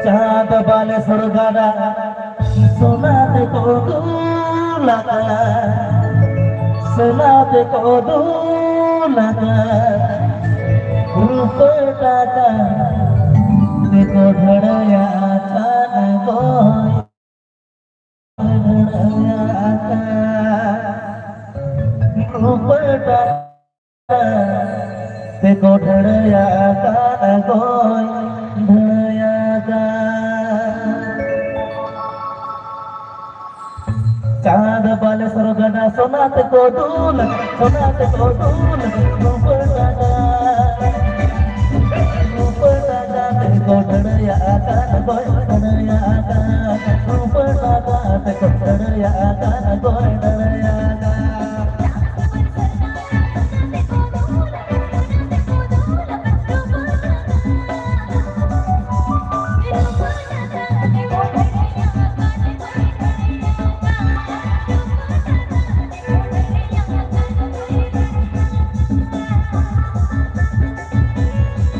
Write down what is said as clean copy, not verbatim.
चाँद वाले सुरगाना सोना देखो दूल्हा सोना देखो दूल्हा रूप टाका देखो ढड़या कान गोय ढड़या का रूप टाका देखो ढड़या कान गोय ढड़या का चाँद वाले सुरगाना सोना देखो दूल्हा रूप टाका देखो ढड़या कान गोय